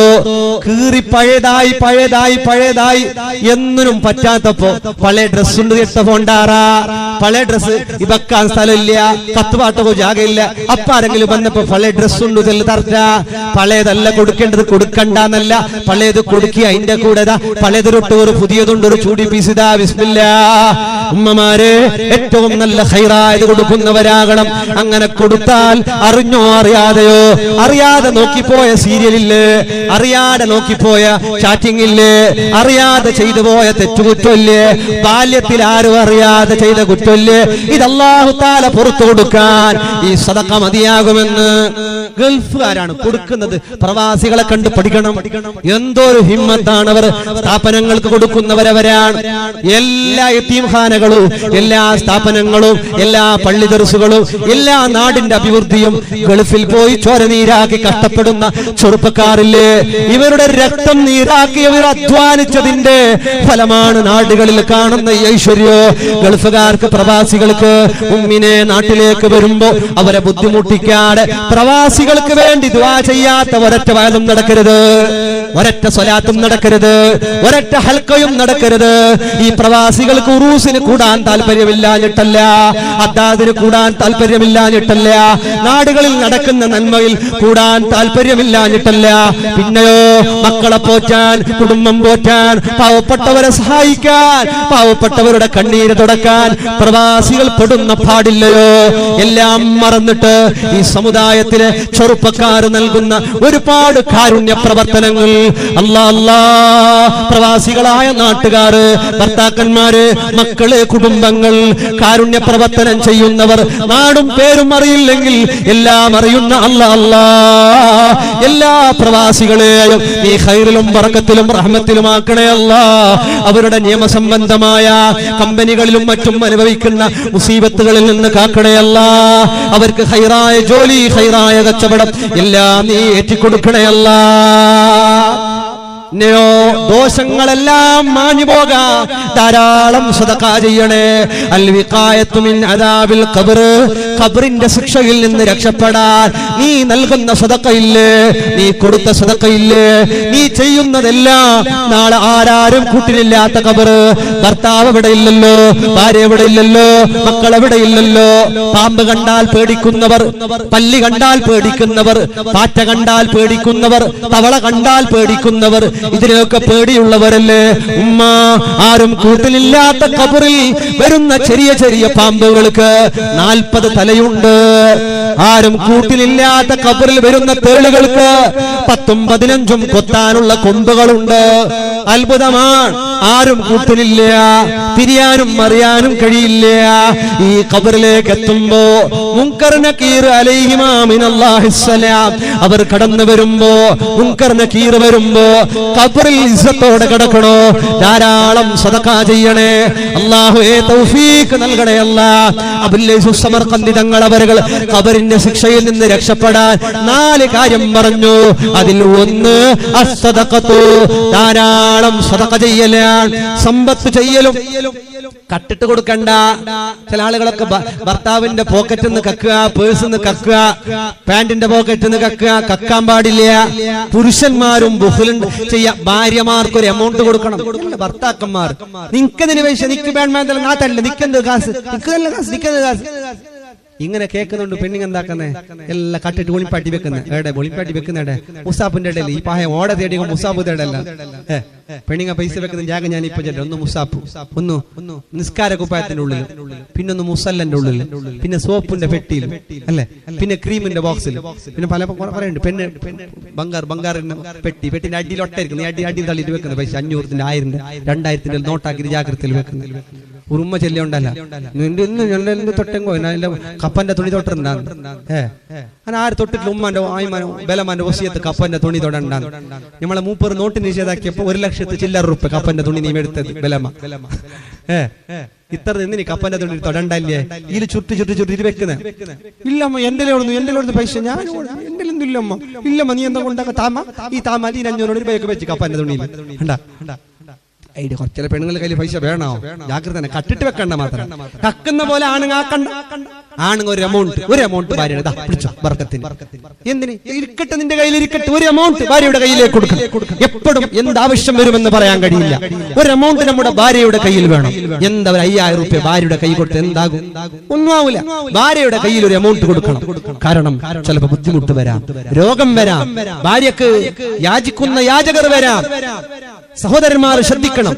കീറി പഴയതായി എന്നിനും പറ്റാത്തപ്പോ പഴയ ഡ്രസ്സുണ്ട് ഇട്ട പോണ്ടാറാ, പഴയ ഡ്രസ്സ് ഇവക്കാൻ സ്ഥലമില്ല സ്ഥലമില്ല, കത്തുപാട്ടോ ജാഗയില്ല. അപ്പ ആരെങ്കിലും വന്നപ്പോ പഴയ ഡ്രസ്സുണ്ട് തർച്ച, പഴയതല്ല കൊടുക്കേണ്ടത്, കൊടുക്കണ്ടെന്നല്ല, പഴയത് കൊടുക്കുക. അതിന്റെ കൂടെ പഴയതൊട്ട് ഒരു പുതിയതുണ്ട്, ഒരു ചൂടി പീസിതാ. ബിസ്മില്ലാ. ഉമ്മമാര് ഏറ്റവും നല്ല ഖൈറായത് കൊടുക്കുന്നവരാകണം. അങ്ങനെ കൊടുത്താൽ അറിഞ്ഞോ അറിയാതെയോ, അറിയാതെ നോക്കിപ്പോയ സീരിയലില്ലേ, അറിയാതെ നോക്കിപ്പോയ ചാറ്റിംഗ് ഇല്ലേ, അറിയാതെ ചെയ്തു പോയ തെറ്റുകുറ്റല്ലേ, ബാല്യത്തിൽ ആരും അറിയാതെ ചെയ്ത കുറ്റല്ലേ, ഇത് അല്ലാഹു തആല പുറത്തു കൊടുക്കാൻ ഈ സദഖ മതിയാകുമെന്ന് ഗൾഫുകാരാണ് കൊടുക്കുന്നത്. പ്രവാസികളെ കണ്ട് പഠിക്കണം. എന്തോരു ഹിമ്മത്താണ് അവർ. സ്ഥാപനങ്ങൾക്ക് കൊടുക്കുന്നവരവരാണ്. എല്ലാ യതീംഖാനകളും, എല്ലാ സ്ഥാപനങ്ങളും, എല്ലാ പള്ളി ദർസുകളും, എല്ലാ നാടിന്റെ അഭിവൃദ്ധിയും ഗൾഫിൽ പോയി ചോരനീരാക്കി കഷ്ടപ്പെടുന്ന ചെറുപ്പക്കാരില്ലേ, ഇവരുടെ രക്തം നീരാക്കി ഇവർ അധ്വാനിച്ചതിന്റെ ഫലമാണ് നാടുകളിൽ കാണുന്ന ഈ ഐശ്വര്യോ. ഗൾഫുകാർക്ക്, പ്രവാസികൾക്ക് ഉമ്മിനെ നാട്ടിലേക്ക് വരുമ്പോ അവരെ ബുദ്ധിമുട്ടിക്കാതെ, പ്രവാസികൾക്ക് വേണ്ടി ദുആ ചെയ്യാത്ത ഒരൊറ്റ വയലും നടക്കരുത്, ഒരൊറ്റ സ്വലാത്തും നടക്കരുത്, ഒരൊറ്റ ഹൽക്കയും നടക്കരുത്. ഈ പ്രവാസികൾക്ക് ഉറൂസിന് കൂടാൻ താല്പര്യമില്ലാഞ്ഞിട്ടല്ല, അദ്ദാദിന് കൂടാൻ താല്പര്യമില്ലാഞ്ഞിട്ടല്ല, നാടുകളിൽ നടക്കുന്ന നന്മയിൽ കൂടാൻ താല്പര്യമില്ലാഞ്ഞിട്ടല്ല. പിന്നെയോ മക്കളെ പോറ്റാൻ, കുടുംബം പോറ്റാൻ, പാവപ്പെട്ടവരെ സഹായിക്കാൻ, പാവപ്പെട്ടവരുടെ കണ്ണീര് തുടക്കാൻ പ്രവാസികൾ പെടുന്ന പാടില്ലയോ. എല്ലാം മറന്നിട്ട് ഈ സമുദായത്തിലെ ചെറുപ്പക്കാർ നൽകുന്ന ഒരുപാട് കാരുണ്യ പ്രവർത്തനങ്ങൾ, അല്ലാ പ്രവാസികളായ നാട്ടുകാര്, ഭർത്താക്കന്മാര്, മക്കള്, കുടുംബങ്ങൾ, കാരുണ്യ പ്രവർത്തനം ചെയ്യുന്നവർ, നാടും പേരും അറിയില്ലെങ്കിൽ എല്ലാം അറിയുന്ന അല്ലാ എല്ലാ പ്രവാസികളെയും നീ ഖൈറിലും ബറക്കത്തിലും റഹ്മത്തിലും ആക്കണേ അല്ലാ. അവരുടെ നിയമസംബന്ധമായ കമ്പനികളിലും മറ്റും അനുഭവിക്കുന്ന മുസീബത്തുകളിൽ നിന്ന് കാക്കണേ അല്ലാ. അവർക്ക് ഖൈറായ ജോലി, ഖൈറായ കച്ചവടം എല്ലാം നീ ഏറ്റിക്കൊടുക്കണേ അല്ലാ. ദോഷങ്ങളെല്ലാം മാഞ്ഞു പോകാൻ ധാരാളം സദഖ ചെയ്യണേ. അൽ വിഖായത്തു മിൻ അദാബിൽ ഖബർ, ഖബറിന്റെ ശിക്ഷയിൽ നിന്ന് രക്ഷപ്പെടാൻ നീ നൽകുന്ന സദഖയില്ലേ, നീ കൊടുത്ത സദഖയില്ലേ, നീ ചെയ്യുന്നതെല്ലാം നാളെ ആരാരും കൂട്ടിനില്ലാത്ത ഖബർ. ഭർത്താവ് എവിടെ ഇല്ലല്ലോ, ഭാര്യ എവിടെ ഇല്ലല്ലോ, മക്കൾ എവിടെ ഇല്ലല്ലോ. പാമ്പ് കണ്ടാൽ പേടിക്കുന്നവർ, പല്ലി കണ്ടാൽ പേടിക്കുന്നവർ, പാറ്റ കണ്ടാൽ പേടിക്കുന്നവർ, തവള കണ്ടാൽ പേടിക്കുന്നവർ, ഇതിനൊക്കെ പേടിയുള്ളവരല്ലേ ഉമ്മ. ആരും കൂട്ടിലില്ലാത്ത ഖബറിൽ വരുന്ന ചെറിയ ചെറിയ പാമ്പുകൾക്ക് 40 തലയുണ്ട്. ആരും കൂട്ടിലില്ലാത്ത ഖബറിൽ വരുന്ന തേളുകൾക്ക് 10ഉം 15ഉം കൊത്താനുള്ള കൊമ്പുകളുണ്ട്. അത്ഭുതമാണ്. ആരും കൂട്ടിലില്ല, തിരിയാനും അറിയാനും കഴിയില്ല. ഈ ഖബറിലേക്ക് എത്തുമ്പോ മുൻകർ നകീർ അലൈഹിമാ മിനല്ലാഹിസ്സലാം, അവർ കടന്നു വരുമ്പോ, മുൻകർ നകീർ വരുമ്പോ ഖബറിൽ ഇസ്സത്തോടെ കിടക്കണോ. ധാരാളം സദഖ ചെയ്യണേ. അല്ലാഹുവേ തൗഫീഖ് നൽകണേ അല്ലാ. അബുൽ സമർഖന്ദി തങ്ങൾ അവர்கள் ഖബറിന്റെ ശിക്ഷയിൽ നിന്ന് രക്ഷപ്പെടാൻ 4 കാര്യം പറഞ്ഞു. അതിൽ ഒന്ന് അസ്സദഖത്തു, ധാരാളം സദഖ ചെയ്യലാണ്. സമ്പത്ത് ചെയ്യലും. കട്ടിട്ട് കൊടുക്കണ്ട. ചില ആളുകളൊക്കെ ഭർത്താവിന്റെ പോക്കറ്റിൽ നിന്ന് കക്കുക, പേഴ്സിൽ നിന്ന് കക്കുക, പാന്റിന്റെ പോക്കറ്റിൽ നിന്ന് കക്കുക. കക്കാൻ പാടില്ല. പുരുഷന്മാരും ബുഖ്ലും ചെയ്യാം. ഭാര്യമാർക്ക് ഒരു എമൗണ്ട് കൊടുക്കണം. ഭർത്താക്കന്മാർ നിനക്കതിന് പൈസ, നിക്ക് വേണ്ട നാട്ടല്ല, നിക്കുന്നത് കാശ്, നിക്കുന്നത് കാശ്. ഇങ്ങനെ കേൾക്കുന്നുണ്ട്. പെണ്ണിങ് എന്താക്കുന്നേ, എല്ലാം കട്ടിട്ട് ഒളിപ്പാട്ടി വെക്കുന്നത്. എവിടെ ഒളിപ്പാട്ടി വെക്കുന്നേടെ? മുസാഫിന്റെ ഇടയിൽ ഈ പായ ഓട തേടി മുസാഫ് തേടല്ല. പെണ്ണിങ്ങ പൈസ വെക്കുന്ന ജാഗ ഞാൻ ഇപ്പൊ ചെല്ല. ഒന്ന് മുസാഫ്, ഒന്ന് നിസ്കാര കുപ്പായത്തിന്റെ ഉള്ളിൽ, പിന്നൊന്ന് മുസല്ലന്റെ ഉള്ളിൽ, പിന്നെ സോപ്പിന്റെ പെട്ടിയിൽ, അല്ലെ, പിന്നെ ക്രീമിന്റെ ബോക്സിൽ, പിന്നെ പല പറയുന്നുണ്ട്. പെണ്ണ് ബംഗാറിന്റെ പെട്ടിന്റെ അടിയിൽ ഒട്ടായിരിക്കും. അടി തള്ളിയിട്ട് വെക്കുന്നത് പൈസ 500ന്റെ 1000ന്റെ 2000ത്തിന്റെ നോട്ടാക്കി ജാഗ്രതയിൽ വെക്കുന്നത്. ഉറുമ്മ ചെല്ലുണ്ടല്ല, തൊട്ടെങ്കോ കപ്പന്റെ തുണി തൊട്ടിട്ടുണ്ടാകും. അങ്ങനെ ആര് തൊട്ടിട്ട് ഉമ്മാന്റെ ആയ്മാനോ ബലമാന്റെ വസിയത്ത് കപ്പന്റെ തുണി തൊടണ്ടാണ്. നമ്മളെ മൂപ്പർ നോട്ട് നിഷേധാക്കിയപ്പോ 1 ലക്ഷത്തി ചില്ലറ റുപ്യ കപ്പന്റെ തുണി നീ എടുത്തത് ബലമ. ഇത്ര നിന്ന് നീ കപ്പന്റെ തുണി തൊടണ്ടല്ലേ? ഇതിൽ ചുറ്റി വെക്കുന്നത്. ഇല്ലമ്മ എന്റെ പൈസ ഞാൻ എന്റെ ഒന്നും ഇല്ലമ്മ. ഇല്ലമ്മ നീ എന്താ കൊണ്ടാക്ക താമ, ഈ താമ 500 രൂപയൊക്കെ വെച്ച് കപ്പന്റെ തുണിയിൽ. അതിന്റെ കുറച്ചിലെ പെണ്ണുങ്ങളുടെ കയ്യിൽ പൈസ വേണോ? ജാഗ്രത തന്നെ, കട്ടിട്ട് വെക്കണ്ട മാത്രം. കക്കുന്ന പോലെ ആണുങ്ങാക്കണ്ട. ആണുങ്ങ ഒരു എമൗണ്ട് ഭാര്യയുടെ പിടിച്ചോ ബർക്കത്തിന്. എന്തിന് ഇരിക്കട്ടെ, നിന്റെ കയ്യിൽ ഇരിക്കട്ടെ. ഒരു എമൗണ്ട് ഭാര്യയുടെ കയ്യിലേക്ക് കൊടുക്കണം. എപ്പോഴും എന്താവശ്യം വരുമെന്ന് പറയാൻ കഴിയില്ല. ഒരു എമൗണ്ട് നമ്മുടെ ഭാര്യയുടെ കയ്യിൽ വേണം. എന്താ, ഒരു 5000 രൂപ ഭാര്യയുടെ കൈ കൊടുത്ത് എന്താകും? ഒന്നും ആവില്ല. ഭാര്യയുടെ കയ്യിൽ ഒരു എമൗണ്ട് കൊടുക്കണം. കാരണം ചിലപ്പോ ബുദ്ധിമുട്ട് വരാം, രോഗം വരാം, ഭാര്യക്ക് യാചിക്കുന്ന യാചകർ വരാം. സഹോദരന്മാർ ശ്രദ്ധിക്കണം.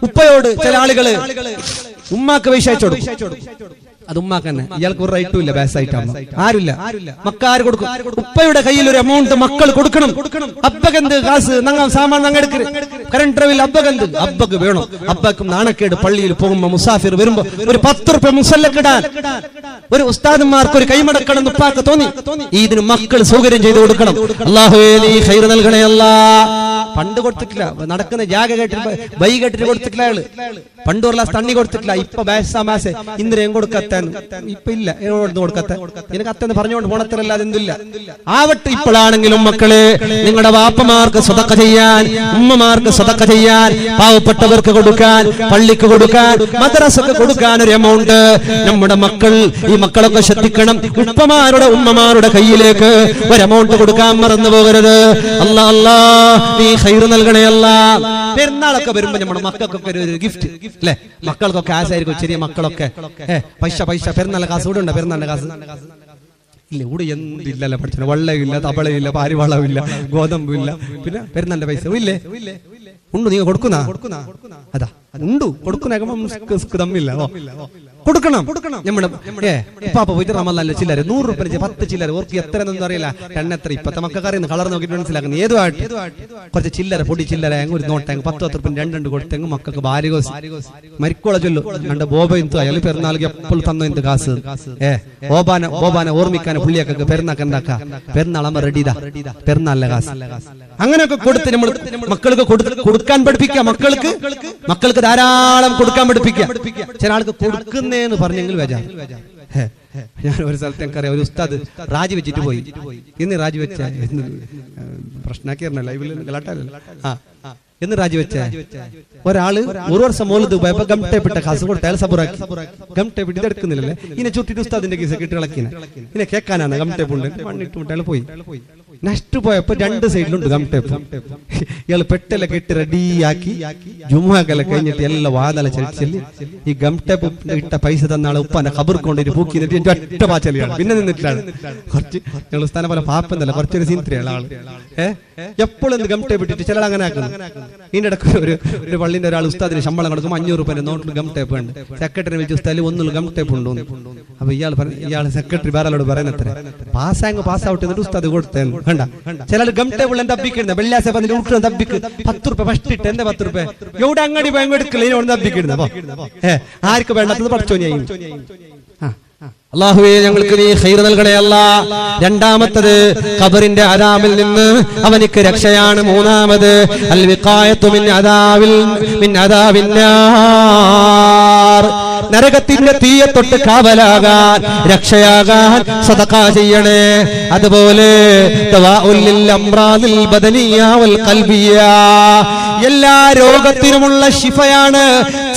ഉപ്പയോട് ചില ആളുകള് ഉമ്മാക്ക് പൈസ അയച്ചു കൊടുക്കും. അത് ഉമ്മാക്ക് തന്നെ, ഇയാൾക്ക് ഒരു റൈറ്റും ഇല്ല. ബാസായിട്ടാണ് ആരുമില്ല, മക്കാര് കൊടുക്കും. ഉപ്പയുടെ കയ്യിൽ ഒരു എമൗണ്ട് മക്കൾ കൊടുക്കണം. അബ്ബകന്ത് കാസ് നങ്ങ സാമാൻ നങ്ങ എടുക്കരുത്. കറണ്ട് ബിൽ അബ്ബകന്ത് അബ്ബക്ക് വേണം. അബ്ബക്കും നാണക്കേട്. പള്ളിയിൽ പോകുമ്പോ മുസാഫിർ വരുമ്പോ ഒരു 10 രൂപ മുസല്ലക്കിടാൻ ഒരു ഉസ്താദന്മാർക്ക് ഒരു കൈമടക്കണം ഉപ്പാക്ക് തോന്നി. ഇതിന് മക്കൾ സൗകര്യം ചെയ്തു കൊടുക്കണം. അല്ലാഹുവേ നീ ഖൈർ നൽകണേ അല്ലാ. പണ്ട് കൊടുത്തിട്ടില്ല, നടക്കുന്ന ജാഗ കേട്ടിട്ട് ബൈ കേട്ടിട്ട് കൊടുത്തിട്ടില്ല. അയാള് പണ്ട് ഒരു ഗ്ലാസ് തണ്ണി കൊടുത്തിട്ടില്ല. ഇപ്പൊ ബാസാമാസെ ഇന്ദ്രയും കൊടുക്കത്ത ഇപ്പൊ ഇല്ല, കൊടുക്കത്ത എനിക്ക് അത്തെന്ന് പറഞ്ഞുകൊണ്ട് പോണത്തിലല്ലാതെ എന്തില്ല. ആവട്ടെ, ഇപ്പോഴാണെങ്കിലും മക്കളെ നിങ്ങളുടെ വാപ്പമാർക്ക് സ്വതക്ക ചെയ്യാൻ, ഉമ്മമാർക്ക് സ്വതക്ക ചെയ്യാൻ, പാവപ്പെട്ടവർക്ക് കൊടുക്കാൻ, പള്ളിക്ക് കൊടുക്കാൻ, മദ്രസക്ക് കൊടുക്കാൻ ഒരു എമൗണ്ട് നമ്മുടെ മക്കൾ, ഈ മക്കളൊക്കെ ശ്രദ്ധിക്കണം. ഉപ്പമാരുടെ ഉമ്മമാരുടെ കയ്യിലേക്ക് ഒരു എമൗണ്ട് കൊടുക്കാൻ മറന്നു പോകരുത്. അല്ലാ അല്ലാ നീ ഖൈർ നൽകണേ അല്ലാ. പെരുന്നാളൊക്കെ വരുമ്പോ നമ്മുടെ മക്കൾക്കൊക്കെ ഒരു ഗിഫ്റ്റ് അല്ലെ? മക്കൾക്കൊക്കെ ആശായിരിക്കും. ചെറിയ മക്കളൊക്കെ പൈസ പെരുന്നാളിന്റെ കാസ് കൂടെ ഉണ്ടോ? പെരുന്നാളിന്റെ കാസ് ഇല്ല, ഇവിടെ എന്തില്ലല്ലോ പഠിച്ചത്. വെള്ളമില്ല, തബളയില്ല, പാരിവളമില്ല, ഗോതമ്പില്ല. പിന്നെ പെരുന്നാളിന്റെ പൈസ ഇല്ലേ? ഉണ്ട്. നീ കൊടുക്കുന്ന അതാ ഉണ്ട്. കൊടുക്കുന്ന തമ്മില്ല. കൊടുക്കണം. നമ്മുടെ ഉപ്പാപ്പ പോയിട്ട് റമദാനിലെ ചില്ലര 100 രൂപ 10 ചില്ലര ഓർക്ക് എത്ര എന്നൊന്നും അറിയില്ല. എത്ര ഇപ്പത്തെ മക്കൾക്ക് അറിയുന്നു. കളർ നോക്കിയിട്ട് മനസ്സിലാക്കുന്നു. ഏതുമായിട്ട് കുറച്ച് ചില്ലര, പൊടി ചില്ലര ഒരു നോട്ടെങ്കിൽ 10 രൂപ 2 കൊടുത്തെങ്കിൽ മക്കൾക്ക് ഭാര്യകോസ് മരിക്കോള ചൊല്ലു. രണ്ട് ബോബ എന്തു അയാൾ പെരുന്നാൾക്ക് എപ്പോൾ തന്നു എന്ത് കാസ്. ബോബാനെ ഓർമ്മിക്കാൻ പുള്ളിയൊക്കെ പെരുന്നാക്ക് എന്താക്കാ, പെരുന്നാളാകുമ്പോ റെഡിതാ പെരുന്നാളിലെ കാസ്. അങ്ങനെയൊക്കെ കൊടുത്ത് നമ്മൾ മക്കൾക്ക് കൊടുക്കാൻ പഠിപ്പിക്കാം. മക്കൾക്ക് ധാരാളം കൊടുക്കാൻ പഠിപ്പിക്കാം. ചില ആൾക്ക് കൊടുക്കുന്നേന്ന് പറഞ്ഞെങ്കിൽ വേജാർ. ഞാൻ ഒരു സ്ഥലത്ത് എനിക്കറിയാം, ഒരു ഉസ്താദ് രാജിവെച്ചിട്ട് പോയി. ഇന്ന് രാജിവെച്ച പ്രശ്നമാക്കിയിരുന്നല്ലോ ലൈവിൽ ഗലാട്ടല്ലോ. എന്ന് രാജിവെച്ച ഒരാള് 1 വർഷം മോലത് പോയപ്പോ ഗംട്ടേപ്പിട്ട കാസ് കൊടുത്ത് അയാൾ സബുറാക്കി. ഗംട്ടേപ്പിട്ട് ഇതെടുക്കുന്നില്ലല്ലേ, ഇനെ ചുട്ടിട്ട് ഉസ്താദിന്റെ കേസ് കിട്ടി ഇളക്കിനെ. ഇനെ കേൾക്കാനാണ് ഗംട്ടേപ്പുണ്ട്. മണ്ണിട്ട് വിട്ട് അയാൾ പോയി. നെക്സ്റ്റ് പോയപ്പോ 2 സൈഡിലുണ്ട് ഗംട്ടേപ്പ്. ഇയാള് പെട്ടെല്ലാം കെട്ടി റെഡിയാക്കി ജുമുഅക്കെല്ലാം കഴിഞ്ഞിട്ട് എല്ലാം വാതല ചലിച്ചല്ലി ഈ ഗംട്ടേപ്പ് ഇട്ട പൈസ തന്ന ആളെ ഉപ്പാന്റെ ഖബർ കൊണ്ടിട്ട് പൂക്കി നിന്നിട്ട് ഒറ്റ പാച്ചലിയാണ്. പിന്നെ നിന്നിട്ടാണ് കുറച്ച് ഞങ്ങൾ സ്ഥാനം പോലെ പാപ്പെന്നല്ല കുറച്ചൊരു സീൻത്രിയാണ് ആള്. എപ്പോഴും എന്ത് ഗംട്ടേപ്പ് ഇട്ടിട്ട് ചില അങ്ങനെ ആക്കുന്നു. ഇതിന്റെ ഇടയ്ക്ക് ഒരു പള്ളിന്റെ ഒരാൾ ഉസ്താദിന് ശമ്പളം കൊടുക്കും 500 രൂപ നോട്ടിൽ ഗംട്ടേപ്പ് ഉണ്ട്. സെക്രട്ടറി വിളിച്ച് ഉസ്താദിൽ ഒന്നും ഗംട്ടേപ്പ് ഉണ്ടോ. അപ്പൊ ഇയാൾ സെക്രട്ടറി വേറെ ആളോട് പറയുന്നത്ര പാസ്സാവട്ടെ എന്നിട്ട് ഉസ്താദ് കൊടുത്തേന്ന് കണ്ട. ചില ഗംട്ടേബിൾ തപ്പിക്കുന്ന വെള്ളിയാഴ്ച പറഞ്ഞിട്ട് ഉൾട്ട് തപ്പിക്ക് 10 രൂപ ഫസ്റ്റ് ഇട്ട് എന്താ 10 രൂപ എവിടെ അങ്ങടി പോയി എടുക്കില്ല. ഇതിനോട് തപ്പിക്കിടുന്ന ആർക്ക് വേണ്ടത് പഠിച്ചോ. ഞാൻ അല്ലാഹുവേ ഞങ്ങൾക്ക് നീ ഖൈർ നൽകണേ അല്ലാ. രണ്ടാമത്തത് ഖബറിന്റെ അദാബിൽ നിന്ന് അവനിക്ക് രക്ഷയാണ്. മൂന്നാമത് അൽ വിഖായത്തു മിൻ അദാബിന്നാർ, നരകത്തിന്റെ തീയെ തൊട്ട് കാവലാകാൻ രക്ഷയാകാൻ സദഖ ചെയ്യണേ. അതുപോലെ ദവാഉൽ ലിൽ അംറാദിൽ ബദനിയ വൽ ഖൽബിയ, എല്ലാ രോഗത്തിനുമുള്ള ശിഫയാണ്,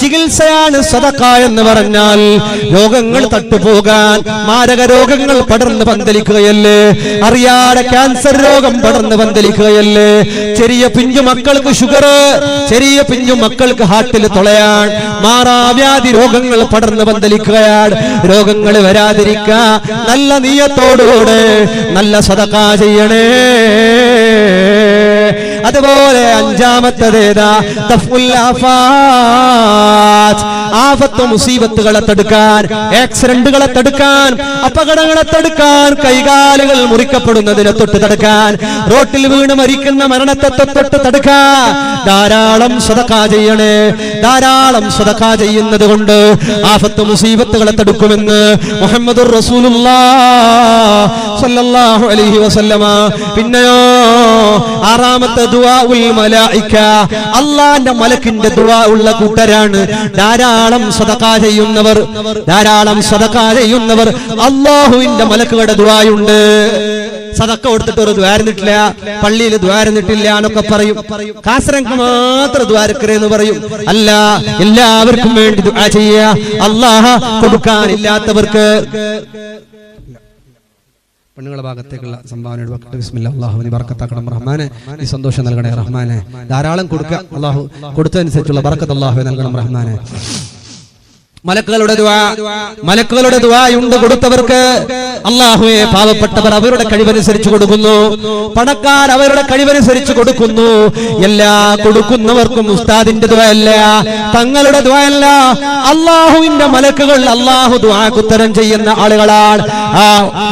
ചികിത്സയാണ് സദഖ എന്ന് പറഞ്ഞാൽ. രോഗങ്ങൾ തട്ടുപോകാൻ, മാരക രോഗങ്ങൾ പടർന്ന് പന്തലിക്കുകയല്ലേ, അറിയാതെ ക്യാൻസർ രോഗം പടർന്ന് പന്തലിക്കുകയല്ലേ, ചെറിയ പിഞ്ചു മക്കൾക്ക് ഷുഗർ, ചെറിയ പിഞ്ചു മക്കൾക്ക് ഹാർട്ടിൽ തുളയാൻ, മാറാവ്യാധി രോഗങ്ങൾ പടർന്ന് പന്തലിക്കുകയാണ്. രോഗങ്ങൾ വരാതിരിക്കാൻ നല്ല നിയ്യത്തോടുകൂടെ നല്ല സദഖ ചെയ്യണേ. അതുപോലെ അഞ്ചാമത്തേതാ ദഫ്ഉൽ ആഫാത്ത്, ആഫത്ത് മുസീബത്തുകളെ തടുക്കാൻ, ആക്സിഡന്റുകളെ തടുക്കാൻ, അപകടങ്ങളെ തടുക്കാൻ, കൈകാലുകൾ മുറിക്കപ്പെടുന്നതിനെ തൊട്ട് തടുക്കാൻ, റോട്ടിൽ വീണ് മരിക്കുന്ന മരണത്തെ തൊട്ട് തടുക്കാൻ ധാരാളം സദഖ ചെയ്യണേ. ധാരാളം സദഖ ചെയ്യുന്നത് കൊണ്ട് ആഫത്ത് മുസീബത്തുകളെ തടുക്കുമെന്ന് മുഹമ്മദുർ റസൂലുള്ളാഹി സ്വല്ലല്ലാഹു അലൈഹി വസല്ലമ. പിന്നെയോ ആറാമത്തെ ദുആഉൽ മലായിക, അല്ലാഹുവിന്റെ മലക്കിന്റെ ദുആ ഉള്ള കൂട്ടരാണ് ധാരാളം സദഖ ചെയ്യുന്നവർ. ധാരാളം സദഖ ചെയ്യുന്നവർ അല്ലാഹുവിന്റെ മലക്കുകളുടെ ദുആയുണ്ട്. സദക്ക കൊടുത്തിട്ട് ഒരു ദ്വാരന്നിട്ടില്ല, പള്ളിയിൽ ദ്വാരന്നിട്ടില്ല എന്നൊക്കെ പറയും. കാസരക്ക് മാത്രം ദ്വാരക്കരെന്ന് പറയും. അല്ല, എല്ലാവർക്കും വേണ്ടി ദുആ ചെയ്യുക. അല്ലാഹ് കൊടുക്കാനില്ലാത്തവർക്ക് പെണ്ണുങ്ങളുടെ ഭാഗത്തേക്കുള്ള സംഭാവനയുടെ വക്കത്ത് ബിസ്മില്ലാ. അല്ലാഹു നീ ബർക്കത്താക്കണം റഹ്മാനെ, നീ സന്തോഷം നൽകണേ റഹ്മാനെ. ധാരാളം കൊടുക്കുക. അല്ലാഹു കൊടുത്തതനുസരിച്ചുള്ള ബർക്കത്ത് അല്ലാഹു നൽകണം റഹ്മാനെ. മലക്കുകളുടെ ദുആയുണ്ട് കൊടുത്തവർക്ക്. അല്ലാഹുവേ, പാവപ്പെട്ടവർ അവരുടെ കഴിവനുസരിച്ച് കൊടുക്കുന്നു, പണക്കാർ അവരുടെ കഴിവനുസരിച്ച് കൊടുക്കുന്നു. എല്ലാ കൊടുക്കുന്നവർക്കും ഉസ്താദിന്റെ ദുആയല്ല, തങ്ങളുടെ ദുആയല്ല, അല്ലാഹുവിന്റെ മലക്കുകൾ അല്ലാഹു ദുആക്ക് ഉത്തരം ചെയ്യുന്ന ആളുകളാണ്. ആ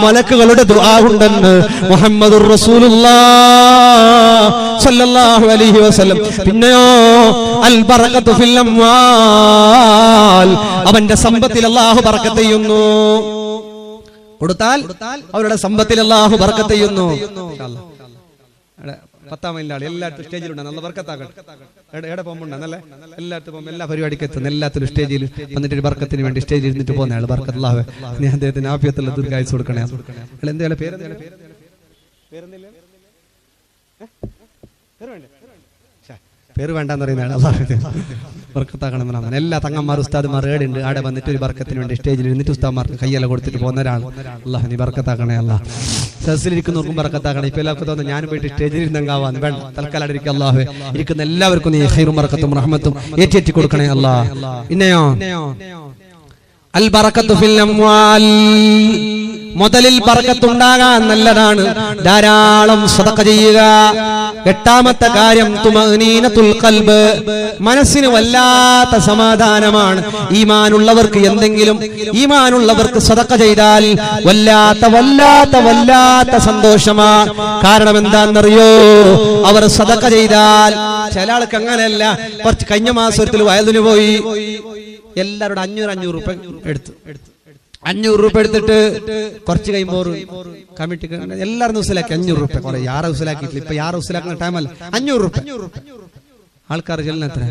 മലക്കുകളുടെ ദുആ ഉണ്ടെന്ന് മുഹമ്മദുർ റസൂലുള്ളാഹ് സ്വല്ലല്ലാഹു അലൈഹി വസല്ലം. പിന്നെയോ അൽ ബറകത്തു ഫിൽ അംവാൽ, അവന്റെ സമ്പത്തിൽ അല്ലാഹു ബർക്കത്ത് ചെയ്യുന്നു. കൊടുത്താൽ അവരുടെ സമ്പത്തിൽ അല്ലാഹു ബർക്കത്ത് ചെയ്യുന്നു. 10 മൈലിന്റെ ആള് എല്ലായിടത്തും സ്റ്റേജിലുണ്ട്. നല്ല ബർക്കത്താകട്ടെ. എവിടെ പോകുമ്പോണ്ടല്ലേ എല്ലായിടത്തും പോകുമ്പോൾ എല്ലാ പരിപാടിക്ക് എത്തുന്ന എല്ലാത്തിലും സ്റ്റേജിൽ വന്നിട്ട് ഒരു ബർക്കത്തിന് വേണ്ടി സ്റ്റേജിൽ ഇരുന്നിട്ട് പോകുന്ന ആള് ബർക്കത്ത് അല്ലാഹു നീ അദ്ദേഹത്തിന് ആഫിയത്തുള്ള ദീർഘായുസ്സ് കൊടുക്കണേ. എന്തെങ്കിലും പേര് വേണ്ടെന്ന് പറയുന്നതാണ്. ബർക്കത്താക്കണം റഹ്മാൻ. എല്ലാ തങ്ങന്മാർ ഉസ്താദ്മാർ ഏടുണ്ട്, ആടെ വന്നിട്ട് ഒരു ബർക്കത്തിന് വേണ്ടി സ്റ്റേജിൽ ഇരുന്നിട്ട് ഉസ്താദ്മാർക്ക് കയ്യെല്ലാം കൊടുത്തിട്ട് പോകുന്ന ഒരാൾ. അല്ലാഹ് നീ ബർക്കത്താക്കണേ. അല്ലാഹ് സദസ്സിലിരിക്കുന്നവർക്കും ബർക്കത്താക്കണം. ഇപ്പൊ എല്ലാവർക്കും തോന്നുന്നു ഞാനും പോയിട്ട് സ്റ്റേജിൽ ഇരുന്നെങ്കാവാന്ന്. വേണ്ട, തൽക്കാലം ഇരിക്കുക. അല്ലാഹു ഇരിക്കുന്ന എല്ലാവർക്കും നീ ഖൈറും ബർക്കത്തും റഹ്മത്തും ഏറ്റി കൊടുക്കണേ. അല്ലാഹ് ഇന്നയോ അൽ ബറകത്തു ഫിൽ അംവാൽ, മുതലിൽ ബർക്കത്തുണ്ടാകാൻ നല്ലതാണ്. ധാരാളം സദഖ ചെയ്യുക. 8ാമത്തെ കാര്യം തുമഅനീനത്തുൽ ഖൽബ്, മനസ്സിന് വല്ലാത്ത സമാധാനമാണ്. ഈമാനുള്ളവർക്ക് എന്തെങ്കിലും ഈമാനുള്ളവർക്ക് സദഖ ചെയ്താൽ വല്ലാത്ത സന്തോഷമാണ്. കാരണം എന്താണെന്നറിയോ? അവർ സദഖ ചെയ്താൽ, ചില ആൾക്ക് അങ്ങനെയല്ല. കുറച്ച് കഴിഞ്ഞ മാസത്തിൽ വയലിന് പോയി, എല്ലാവരുടെ 500 രൂപ എടുത്തു. 500 രൂപ എടുത്തിട്ട് കുറച്ച് കഴിയുമ്പോൾ കമ്മിറ്റിക്ക് എല്ലാവരും ഉസിലാക്കി 500 രൂപ. കുറെ യാറെ ഉസിലാക്കിയിട്ടില്ല. ഇപ്പൊ യാറെ ഉസിലാക്കുന്ന ടൈമല്ല. 500 രൂപ ആൾക്കാർ ചെല്ലുന്ന എത്ര?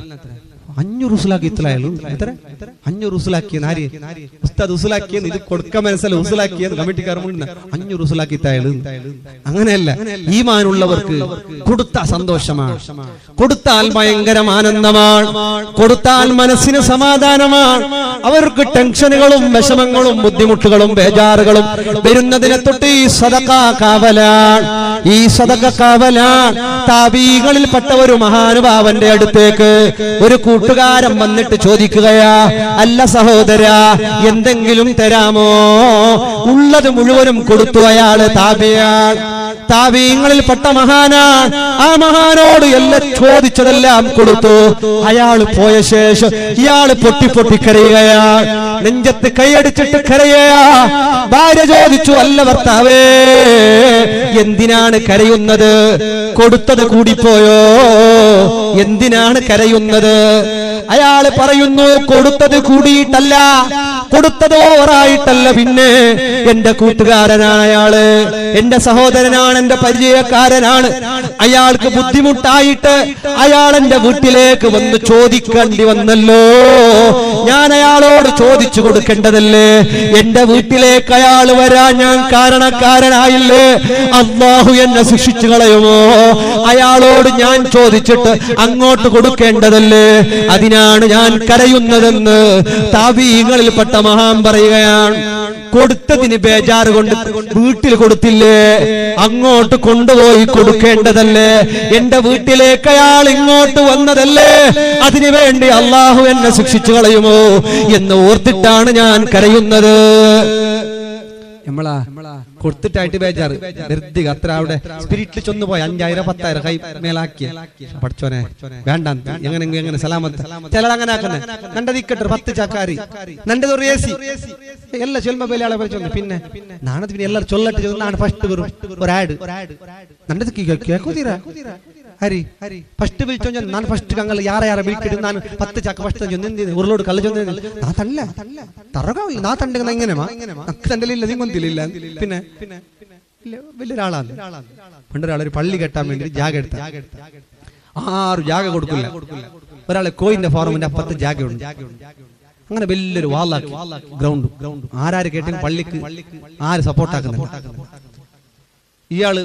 500 ഉസിലാക്കി. ഇത്രയായാലും എത്ര? 500 ഉസിലാക്കിയെന്ന് ആര്? ഉസ്താദ് ഉസിലാക്കിയെന്ന്. ഇത് കൊടുക്കാൻ മനസ്സിലായി. ഉസിലാക്കിയെന്ന് കമ്മിറ്റിക്കാർ 500 ഉസിലാക്കിത്തായാലും. അങ്ങനെയല്ല. ഈമാനുള്ളവർക്ക് കൊടുത്ത സന്തോഷമാണ്, കൊടുത്താൽ ഭയങ്കര ആനന്ദമാണ്, കൊടുത്താൽ മനസ്സിന് സമാധാനമാണ്. അവർക്ക് ടെൻഷനുകളും വിഷമങ്ങളും ബുദ്ധിമുട്ടുകളും ബേജാറുകളും വരുന്നതിനെ തൊട്ട് ഈ സദഖ കാവലാണ്. ഈ സദഖ കാവലാണ്. താബീകളിൽപ്പെട്ട ഒരു മഹാനുഭാവന്റെ അടുത്തേക്ക് ഒരു കൂട്ടുകാരൻ വന്നിട്ട് ചോദിക്കുകയാ, അല്ല സഹോദരാ, എന്തെങ്കിലും തരാമോ? ഉള്ളത് മുഴുവനും കൊടുത്തു. അയാള് താബിയാണ്, താബീങ്ങളിൽപ്പെട്ട മഹാനാണ്. ആ മഹാനോട് എല്ലാം ചോദിച്ചതെല്ലാം കൊടുത്തു. അയാൾ പോയ ശേഷം ഇയാള് പൊട്ടി കരയുകയാണ്, നെഞ്ചത്ത് കൈയടിച്ചിട്ട് കരയുകയാ. ഭാര്യ ചോദിച്ചു, അല്ല ഭർത്താവേ, എന്തിനാണ് കരയുന്നത്? കൊടുത്തത് കൂടിപ്പോയോ? എന്തിനാണ് കരയുന്നത്? അയാള് പറയുന്നു, കൊടുത്തത് കൂടിയിട്ടല്ല, കൊടുത്തത് ഓവറായിട്ടല്ല, പിന്നെ എന്റെ കൂട്ടുകാരനാണ് അയാള്, എന്റെ സഹോദരനാണ്, എന്റെ പരിചയക്കാരനാണ്. അയാൾക്ക് ബുദ്ധിമുട്ടായിട്ട് അയാൾ എന്റെ വീട്ടിലേക്ക് വന്ന് ചോദിക്കേണ്ടി വന്നല്ലോ. ഞാൻ അയാളോട് ചോദിച്ചു കൊടുക്കേണ്ടതല്ലേ? എന്റെ വീട്ടിലേക്ക് അയാൾ വരാൻ ഞാൻ കാരണക്കാരനായില്ലേ? അല്ലാഹു എന്നെ ശിക്ഷിച്ചു കളയുമോ? അയാളോട് ഞാൻ ചോദിച്ചിട്ട് അങ്ങോട്ട് കൊടുക്കേണ്ടതല്ലേ? അതിനാണ് ഞാൻ കരയുന്നതെന്ന് താബീങ്ങളിൽപ്പെട്ട മഹാൻ പറയുകയാണ്. കൊടുത്തതിന് ബേജാറ് കൊണ്ട് വീട്ടിൽ കൊടുത്തില്ലേ? അങ്ങോട്ട് കൊണ്ടുപോയി കൊടുക്കേണ്ടതല്ലേ? എന്റെ വീട്ടിലേക്ക് അയാൾ ഇങ്ങോട്ട് വന്നതല്ലേ? അതിനു വേണ്ടി അല്ലാഹു എന്നെ ശിക്ഷിച്ചു കളയുമോ എന്ന് ഓർത്തിട്ടാണ് ഞാൻ കരയുന്നത്. നമ്മളാ കൊടുത്തിട്ടായിട്ട് ബേജാറ് വെറുതെ അത്ര അവിടെ സ്പിരിറ്റിൽ ചൊന്നു പോയി 5000 10,000 കൈ മേലാക്കിയ പഠിച്ചോനെ വേണ്ട എങ്ങനെ സലാമത്ത്. ചിലർ അങ്ങനെ ആക്കുന്ന നണ്ടത് ഇക്കട്ടെ 10 ചാക്കാരി നണ്ടത് ഒരു AC എല്ലാ ചൊല്ലുമ്പോ ആളെ പറഞ്ഞു. പിന്നെ നാണത് പിന്നെ എല്ലാവരും ചൊല്ലട്ട് നാണ് ഫസ്റ്റ് ഒരു ആഡ് നണ്ടത് കേൾക്കൂതീരാ ഹരി ഫസ്റ്റ് വിളിച്ചോ ഞാൻ ഫസ്റ്റ് കങ്ങൾ യാറെ വിളിക്കിട്ട് ഞാൻ 10 ചാക്ക ഫസ്റ്റ് ഉരുളോട് കള്ള ചൊന്ന നാ തല്ല തറകാവില്ല നാ തണ്ടെങ്കിൽ എങ്ങനെ തണ്ടലില്ല നിങ്ങൊന്നില്ല. പിന്നെ വലിയൊരാളാണ്. പണ്ടൊരാളൊരു പള്ളി കെട്ടാൻ വേണ്ടി ജാഗ എടുത്ത 6 ജാഗ കൊടുക്കില്ല. ഒരാളെ കോയിന്റെ ഫാറമിന്റെ അപ്പുറത്ത് ജാഗയുണ്ട്. അങ്ങനെ വലിയൊരു വാളാക്കി ഗ്രൗണ്ട്. ആരാര് കേട്ടെങ്കിൽ പള്ളിക്ക് ആര് സപ്പോർട്ടാക്കുന്നുണ്ട്. ഇയാള്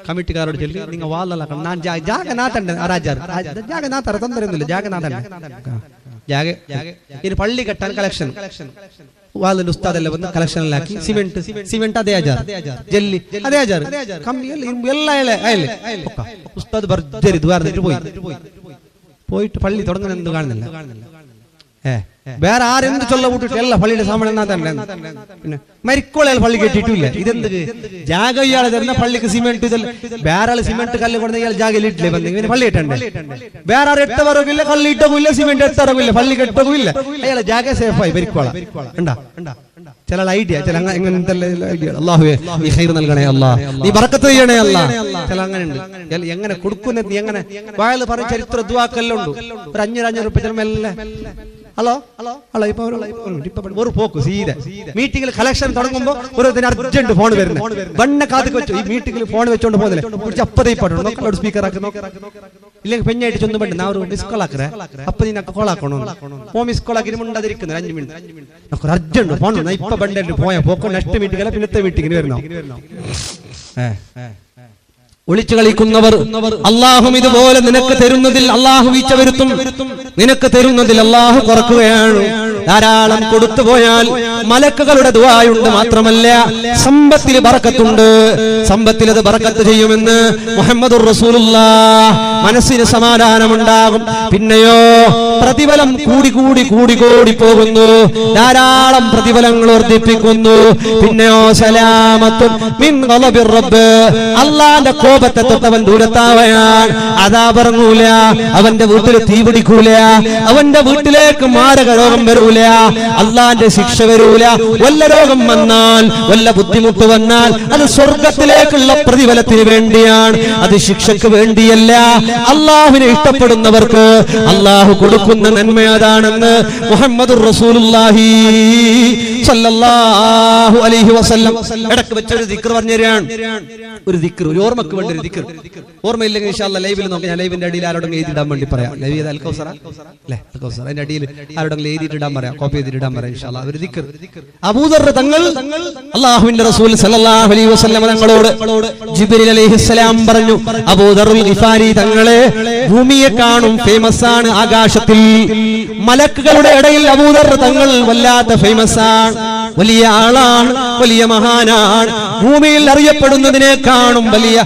കമ്മിറ്റിക്കാരോട് ചൊല്ലി നിങ്ങൾ വാളല്ല ഞാൻ ജാഗനാഥന്റെ ജാഗനാഥ തൊന്തരൊന്നുമില്ല ജാഗനാഥന്റെ ഇനി പള്ളി കെട്ടാൻ കളക്ഷൻ വാളിന്റെ ഉസ്താദെല്ലാം വന്ന് കളക്ഷനിലാക്കി സിമെന്റ് അതേ ആചാർ ജല്ലി അതേ ആചാർ ഉസ്താദ് ഭർജരി ദ്വാരന്നിട്ട് പോയിട്ട് പള്ളി തുടങ്ങുന്നത് കാണുന്നില്ല വേറെ ആരെന്ത് ചൊല്ല കൂട്ടിട്ട് എല്ലാ പള്ളിയുടെ സാമാനം തന്നെ പിന്നെ മരിക്കോളയാൽ പള്ളി കെട്ടിയിട്ടില്ല ഇതെന്ത് ജാഗ ഇയാളെ തരുന്ന പള്ളിക്ക് സിമെന്റ് വേറെ ആള് സിമെന്റ് കല്ല് കൊടുത്ത ഇയാൾ ജാഗയിൽ ഇട്ടില്ലേ വന്ന് ഇവന് പള്ളി ഇട്ടണ്ടേ വേറെ ആരും എട്ടവറകില്ല കല്ല് ഇട്ടകില്ല സിമെന്റ് എട്ടറകില്ല പള്ളി കെട്ടകില്ല അയാളെ ജാഗ സേഫായി മരിക്കോള ഉണ്ടാ ചില ഐഡിയ ചില എങ്ങനത്തെ ഐഡിയ അല്ലാഹുവേ നീ ഖൈർ നൽകണേ അല്ലാഹ് നീ ബർക്കത്ത് ചെയ്യണേ അല്ലാഹ് ചില അങ്ങനെ ഉണ്ട് എങ്ങനെ കൊടുക്കുന്നത് നീ എങ്ങനെ വായൽ പറഞ്ഞ ചരിത്ര ദുആക്കെല്ലാം ഉണ്ട് ഒരു 500 രൂപ ചില മെല്ലെ ഹലോ ഇപ്പൊ ഒരു പോക്ക് സീത മീറ്റിംഗിൽ കളക്ഷൻ തുടങ്ങുമ്പോ ഒരു അർജന്റ് ഫോൺ വരുന്നത് വണ്ണ കാതുക്ക് വെച്ചു ഈ മീറ്റിംഗിൽ ഫോൺ വെച്ചോണ്ട് പോകുന്നില്ല അപ്പതേ പാട്ടോ സ്പീക്കർ ആക്കി ഇല്ലെങ്കിൽ പെഞ്ഞായിട്ട് ചൊന്നും വേണ്ട ഞാൻ ഒരു മിസ് കോൾ ആക്കറേ അപ്പൊ നീ കോൾ ആക്കണോ ഓ മിസ് കോൾ ആക്കി മുണ്ടാതിരിക്കുന്നത് 5 മിനിറ്റ് അർജന്റ് ഫോൺ ഇപ്പൊ ബണ്ടായിട്ട് പോയാ പോക്കോ നെക്സ്റ്റ് മീറ്റിംഗ് അല്ല പിന്നത്തെ മീറ്റിംഗിന് വരണോ ഒളിച്ചു കളിക്കുന്നവർ അല്ലാഹു ഇതുപോലെ നിനക്ക് തരുന്നതിൽ അല്ലാഹു വീഴ്ച വരുത്തും നിനക്ക് തരുന്നതിൽ അല്ലാഹു കുറക്കുകയാണ് ധാരാളം കൊടുത്തുപോയാൽ മലക്കുകളുടെ ദുആയുണ്ട് മാത്രമല്ല സമ്പത്തിൽ ബർക്കത്തുണ്ട് സമ്പത്തിൽ അത് ബർക്കത്ത് ചെയ്യുമെന്ന് മുഹമ്മദുർ റസൂലുള്ളാഹ് മനസ്സിന് സമാധാനമുണ്ടാകും പിന്നെയോ പ്രതിഫലം കൂടി പോകുന്നു ധാരാളം പ്രതിഫലങ്ങൾ വർദ്ധിപ്പിക്കുന്നു പിന്നെയോ സലാമത്തുൻ മിൻ ഗളബിർ റബ്ബ് അല്ലാഹുവിന്റെ കോപത്തെ തൊട്ടവൻ ദൂരത്താവയാൻ അദാബറങ്ങൂല അവന്റെ വീട്ടിൽ തീ പിടിക്കൂല അവന്റെ വീട്ടിലേക്ക് മാരക രോഗം വരൂല അല്ലാഹുവിന്റെ ശിക്ഷ വരൂല വല്ല രോഗം വന്നാൽ വല്ല ബുദ്ധിമുട്ട് വന്നാൽ അത് സ്വർഗ്ഗത്തിലേക്കുള്ള പ്രതിഫലത്തിന് വേണ്ടിയാണ് അത് ശിക്ഷയ്ക്ക് വേണ്ടിയല്ല അല്ലാഹുവിനെ ഇഷ്ടപ്പെടുന്നവർക്ക് അല്ലാഹു കൊടുക്കുന്ന നന്മ അതാണെന്ന് മുഹമ്മദുർ റസൂലുള്ളാഹി സ്വല്ലല്ലാഹു അലൈഹി വസല്ലം ഇടക്ക് വെച്ചൊരു ദിക്ർ പറഞ്ഞുതരാണ് ഒരു ദിക്ർ ഒരു ഓർമ്മക്ക് വേണ്ടി ഒരു ദിക്ർ ഓർമ്മയില്ലെങ്കിൽ ഇൻഷാ അല്ലാഹ് ലൈവിൽ നോക്കി ഞാൻ ലൈവിന്റെ അടിയിൽ ആരോടെങ്കിലും എഴുതിയിടാൻ വേണ്ടി പറയാം ലൈവ് ചെയ്ത് അൽകൗസറ അല്ലേ അൽകൗസറ അതിന്റെ അടിയിൽ ആരോടെങ്കിലും എഴുതിയിട്ടിടാൻ പറയാം കോപ്പി ചെയ്തിടാൻ പറയാം ഇൻഷാ അല്ലാഹ് ഒരു ദിക്ർ അബൂദർ തങ്ങൾ അല്ലാഹുവിന്റെ റസൂൽ സ്വല്ലല്ലാഹു അലൈഹി വസല്ലം തങ്ങളോട് ജിബ്രീൽ അലൈഹിസ്സലാം പറഞ്ഞു അബൂദറുൽ ഗിഫാരി തങ്ങളെ ഭൂമിയെ കാണും ഫേമസ് ആണ് ആകാശത്തിൽ മലക്കുകളുടെ ഇടയിൽ അബൂദർ തങ്ങൾ വല്ലാത്ത ഫേമസ് ആണ് വലിയ ആളാണ് വലിയ മഹാനാണ് ഭൂമിയിൽ അറിയപ്പെടുന്നതിനെ കാണും വലിയ